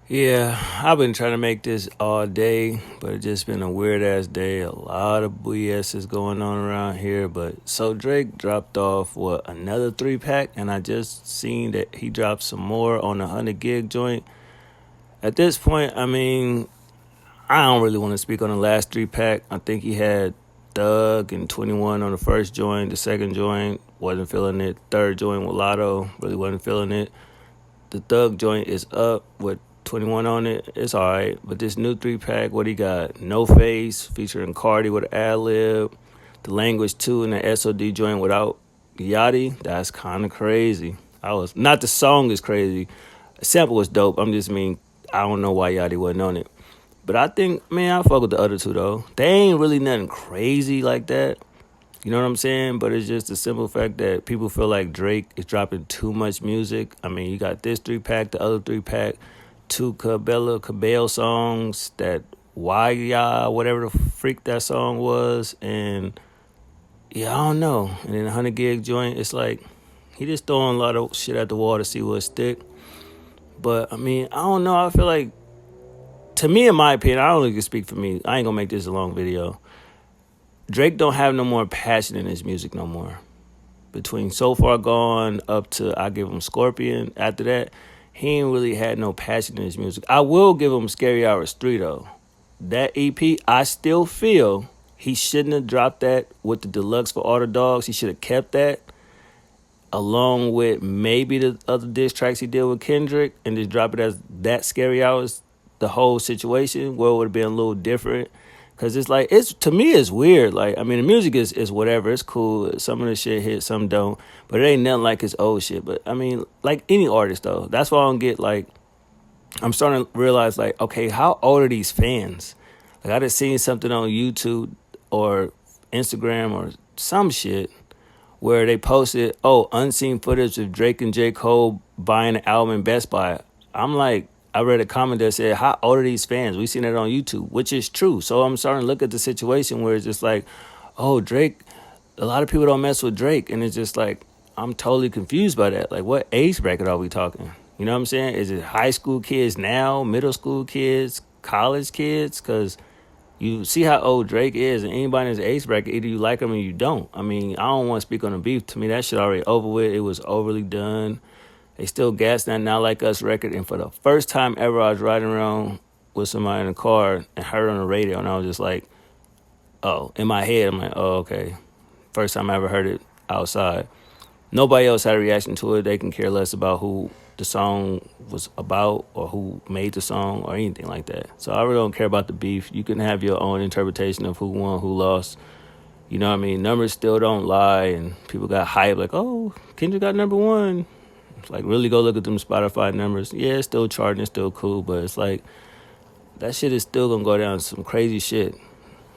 Yeah, I've been trying to make this all day, but it's just been a weird ass day. A lot of BS is going on around here. But so Drake dropped off another 3 pack, and I just seen that he dropped some more on the 100 gig joint. At this point, I mean, I don't really want to speak on the last 3 pack. I think he had Thug and 21 on the first joint. The second joint wasn't feeling it. Third joint with Lotto really wasn't feeling it. The Thug joint is up with 21 on it. It's all right. But this new 3 pack, what he got? No Face featuring Cardi with an ad lib. The Language 2 and the SOD joint without Yachty. That's kind of crazy. I was not the song is crazy. The sample was dope. I don't know why Yachty wasn't on it. But I think, man, I fuck with the other two though. They ain't really nothing crazy like that. You know what I'm saying? But it's just the simple fact that people feel like Drake is dropping too much music. I mean, you got this 3 pack, the other 3 pack, two Cabello songs, that Why Ya, whatever the freak that song was. And yeah, I don't know. And then the 100 gig joint, it's like he just throwing a lot of shit at the wall to see what stick. But I mean, I don't know. I feel like, to me, in my opinion, I don't really speak for me. I ain't gonna make this a long video. Drake don't have no more passion in his music no more. Between So Far Gone up to I Give Him Scorpion, after that, he ain't really had no passion in his music. I will give him Scary Hours 3 though. That EP, I still feel he shouldn't have dropped that with the deluxe for All the Dogs. He should have kept that along with maybe the other diss tracks he did with Kendrick and just drop it as that Scary Hours, the whole situation, where it would have been a little different. Cause it's like, it's, to me it's weird. Like, I mean, the music is whatever. It's cool. Some of the shit hits, some don't. But it ain't nothing like his old shit. But I mean, like any artist though, that's why I don't get like. I'm starting to realize like, okay, how old are these fans? Like I just seen something on YouTube or Instagram or some shit where they posted, unseen footage of Drake and J. Cole buying an album in Best Buy. I'm like, I read a comment that said, how old are these fans? We seen it on YouTube, which is true. So I'm starting to look at the situation where it's just like, oh, Drake, a lot of people don't mess with Drake. And it's just like, I'm totally confused by that. Like, what age bracket are we talking? You know what I'm saying? Is it high school kids now, middle school kids, college kids? Because you see how old Drake is, and anybody in his age bracket, either you like him or you don't. I mean, I don't want to speak on the beef. To me, that shit already over with. It was overly done. They still gas that Not Like Us record. And for the first time ever, I was riding around with somebody in the car and heard it on the radio. And I was just like, oh, in my head, I'm like, oh, okay. First time I ever heard it outside. Nobody else had a reaction to it. They can care less about who the song was about or who made the song or anything like that. So I really don't care about the beef. You can have your own interpretation of who won, who lost. You know what I mean? Numbers still don't lie, and people got hype like, oh, Kendrick got #1. It's like, really go look at them Spotify numbers. Yeah, it's still charting, it's still cool, but it's like, that shit is still gonna go down some crazy shit.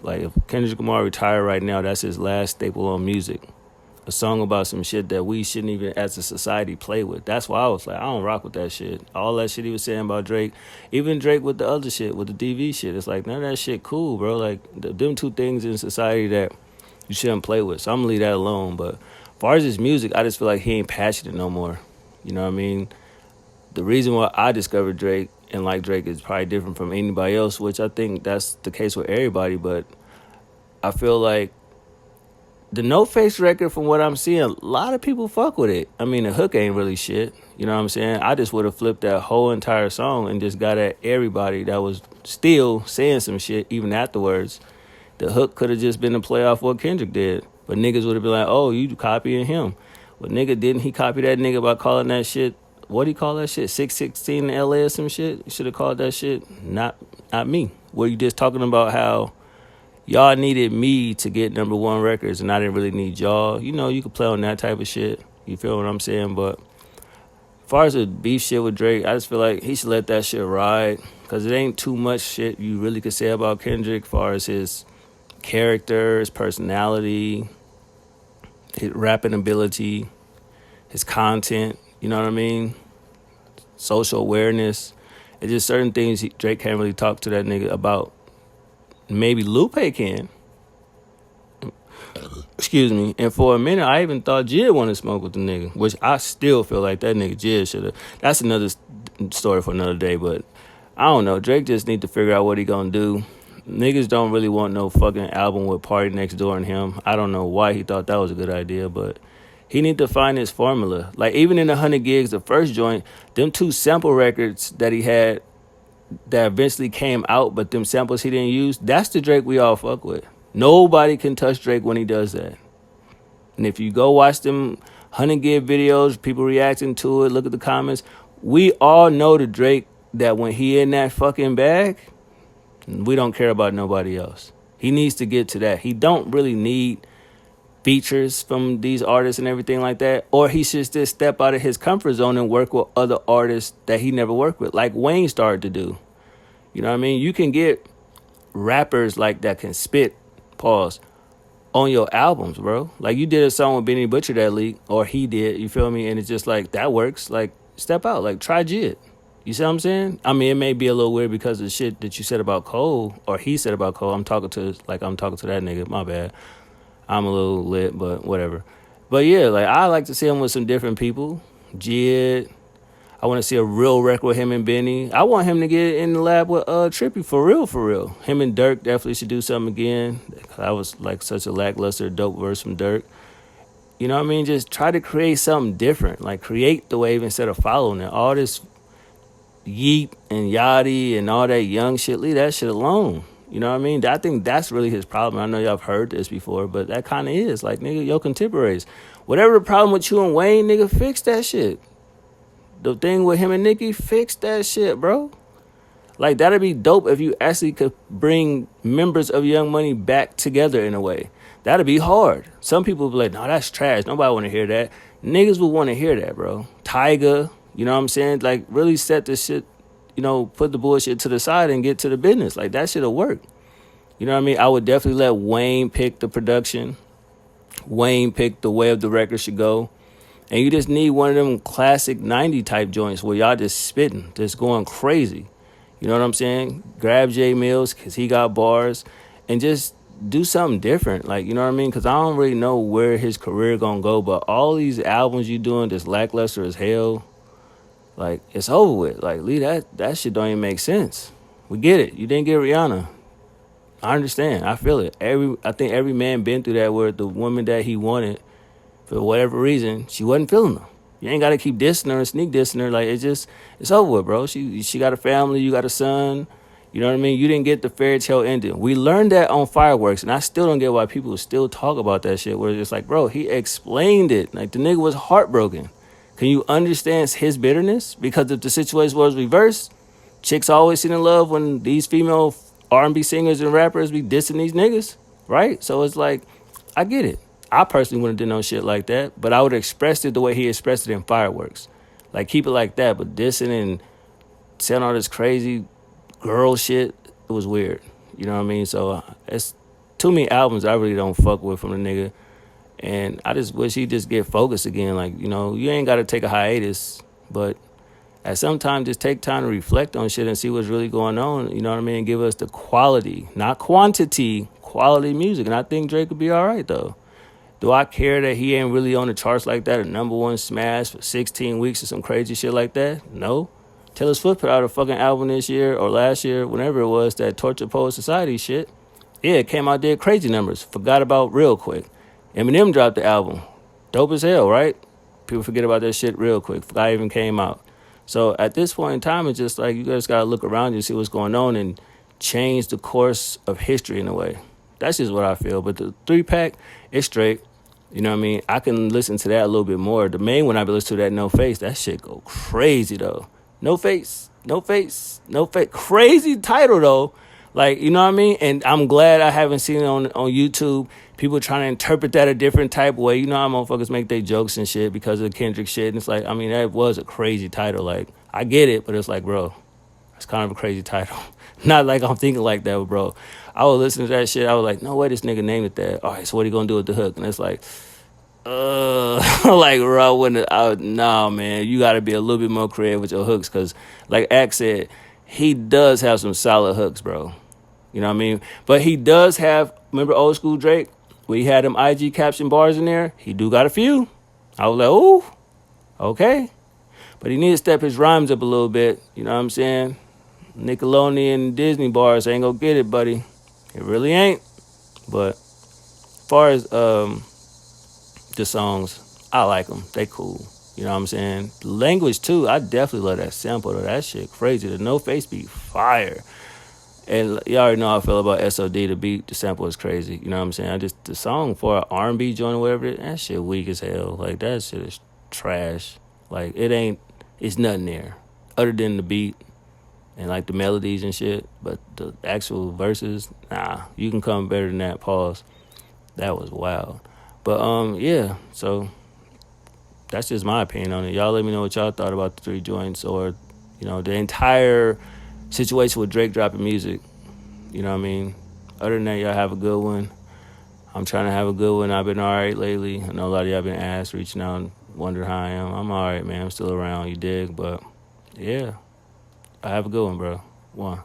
Like, if Kendrick Lamar retired right now, that's his last staple on music. A song about some shit that we shouldn't even, as a society, play with. That's why I was like, I don't rock with that shit. All that shit he was saying about Drake, even Drake with the other shit, with the DV shit, it's like, none of that shit cool, bro. Like, them two things in society that you shouldn't play with. So I'm gonna leave that alone. But as far as his music, I just feel like he ain't passionate no more. You know what I mean? The reason why I discovered Drake and like Drake is probably different from anybody else, which I think that's the case with everybody. But I feel like the No Face record, from what I'm seeing, a lot of people fuck with it. I mean, the hook ain't really shit. You know what I'm saying? I just would have flipped that whole entire song and just got at everybody that was still saying some shit even afterwards. The hook could have just been a play off what Kendrick did. But niggas would have been like, oh, you copying him. But nigga, didn't he copy that nigga by calling that shit, what do you call that shit, 616 in LA or some shit? You should have called that shit not me. Were you just talking about how y'all needed me to get #1 records and I didn't really need y'all? You know, you could play on that type of shit. You feel what I'm saying? But as far as the beef shit with Drake, I just feel like he should let that shit ride. Because it ain't too much shit you really could say about Kendrick as far as his character, his personality, his rapping ability, his content, you know what I mean? Social awareness. It's just certain things Drake can't really talk to that nigga about. Maybe Lupe can. Excuse me. And for a minute, I even thought Jid wanted to smoke with the nigga, which I still feel like that nigga Jid should have. That's another story for another day, but I don't know. Drake just need to figure out what he gonna do. Niggas don't really want no fucking album with Party Next Door and him. I don't know why he thought that was a good idea, but he need to find his formula. Like, even in the 100 gigs, the first joint, them 2 sample records that he had that eventually came out, but them samples he didn't use, that's the Drake we all fuck with. Nobody can touch Drake when he does that. And if you go watch them 100 gig videos, people reacting to it, look at the comments, we all know the Drake that when he in that fucking bag, we don't care about nobody else. He needs to get to that. He don't really need features from these artists and everything like that, or he should just step out of his comfort zone and work with other artists that he never worked with, like Wayne started to do. You know what I mean? You can get rappers like that can spit, pause, on your albums, bro. Like, you did a song with Benny Butcher that leak, or he did, you feel me? And it's just like, that works. Like, step out. Like, try Jid. You see what I'm saying? I mean, it may be a little weird because of the shit that you said about Cole, or he said about Cole. I'm talking to that nigga. My bad. I'm a little lit, but whatever. But yeah, like, I like to see him with some different people. Jid. I want to see a real record with him and Benny. I want him to get in the lab with Trippy for real. Him and Dirk definitely should do something again. That was like such a lackluster dope verse from Dirk. You know what I mean? Just try to create something different. Like, create the wave instead of following it. All this Yeet and Yachty and all that young shit, leave that shit alone. You know what I mean? I think that's really his problem. I know y'all have heard this before, but that kind of is. Like, nigga, your contemporaries. Whatever the problem with you and Wayne, nigga, fix that shit. The thing with him and Nicki, fix that shit, bro. Like, that'd be dope if you actually could bring members of Young Money back together in a way. That'd be hard. Some people would be like, no, that's trash. Nobody want to hear that. Niggas would want to hear that, bro. Tyga, you know what I'm saying? Like, really set this shit, you know, put the bullshit to the side and get to the business. Like, that shit'll work. You know what I mean? I would definitely let Wayne pick the production. Wayne pick the way of the record should go. And you just need one of them classic 90 type joints where y'all just spitting, just going crazy. You know what I'm saying? Grab Jay Mills because he got bars and just do something different. Like, you know what I mean? Because I don't really know where his career going to go. But all these albums you doing just lackluster as hell, like, it's over with. Like, Lee, that shit don't even make sense. We get it. You didn't get Rihanna. I understand. I feel it. I think every man been through that where the woman that he wanted, for whatever reason, she wasn't feeling them. You ain't got to keep dissing her and sneak dissing her. Like, it's over with, bro. She got a family. You got a son. You know what I mean? You didn't get the fairy tale ending. We learned that on Fireworks, and I still don't get why people still talk about that shit, where it's just like, bro, he explained it. Like, the nigga was heartbroken. Can you understand his bitterness? Because if the situation was reversed, chicks always seen in love when these female R&B singers and rappers be dissing these niggas, right? So it's like, I get it. I personally wouldn't do no shit like that, but I would have expressed it the way he expressed it in Fireworks. Like, keep it like that, but dissing and saying all this crazy girl shit, it was weird. You know what I mean? So it's too many albums I really don't fuck with from the nigga, and I just wish he'd just get focused again. Like, you know, you ain't got to take a hiatus, but at some time, just take time to reflect on shit and see what's really going on, you know what I mean? And give us the quality, not quantity, quality music. And I think Drake would be all right, though. Do I care that he ain't really on the charts like that, a number one smash for 16 weeks or some crazy shit like that? No. Taylor Swift put out a fucking album this year or last year, whenever it was, that Torture Poet Society shit. Yeah, it came out, did crazy numbers. Forgot about real quick. Eminem dropped the album. Dope as hell, right? People forget about that shit real quick. Forgot it even came out. So at this point in time, it's just like you guys got to look around you, see what's going on, and change the course of history in a way. That's just what I feel. But the 3-pack, it's straight. You know what I mean? I can listen to that a little bit more. The main one I be listening to, that No Face, that shit go crazy, though. No Face, No Face, No Face. Crazy title, though. Like, you know what I mean? And I'm glad I haven't seen it on YouTube. People trying to interpret that a different type of way. You know how motherfuckers make their jokes and shit because of Kendrick shit. And it's like, I mean, that was a crazy title. Like, I get it, but it's like, bro, it's kind of a crazy title. Not like I'm thinking like that, but bro, I was listening to that shit. I was like, no way this nigga named it that. All right, so what he gonna do with the hook? And it's like, like, bro, I wouldn't, nah, man, you gotta be a little bit more creative with your hooks. Cause like Axe said, he does have some solid hooks, bro. You know what I mean? But he does have, remember old school Drake? Where he had them IG caption bars in there? He do got a few. I was like, ooh, okay. But he need to step his rhymes up a little bit. You know what I'm saying? Nickelodeon and Disney bars ain't gonna get it, buddy. It really ain't. But as far as the songs, I like them. They cool. You know what I'm saying? The language too. I definitely love that sample though. That shit crazy. The No Face beat fire. And you already know how I feel about SOD. The beat, the sample is crazy. You know what I'm saying? The song for an R&B joint or whatever, that shit weak as hell. Like, that shit is trash. Like, it's nothing there other than the beat and like the melodies and shit. But the actual verses, nah, you can come better than that. Pause. That was wild. But yeah, so that's just my opinion on it. Y'all let me know what y'all thought about the 3 joints or, the entire situation with Drake dropping music. You know what I mean? Other than that, y'all have a good one. I'm trying to have a good one. I've been all right lately. I know a lot of y'all been asked, reaching out and wonder how I am. I'm all right, man. I'm still around, you dig? But, yeah. I have a good one, bro. One.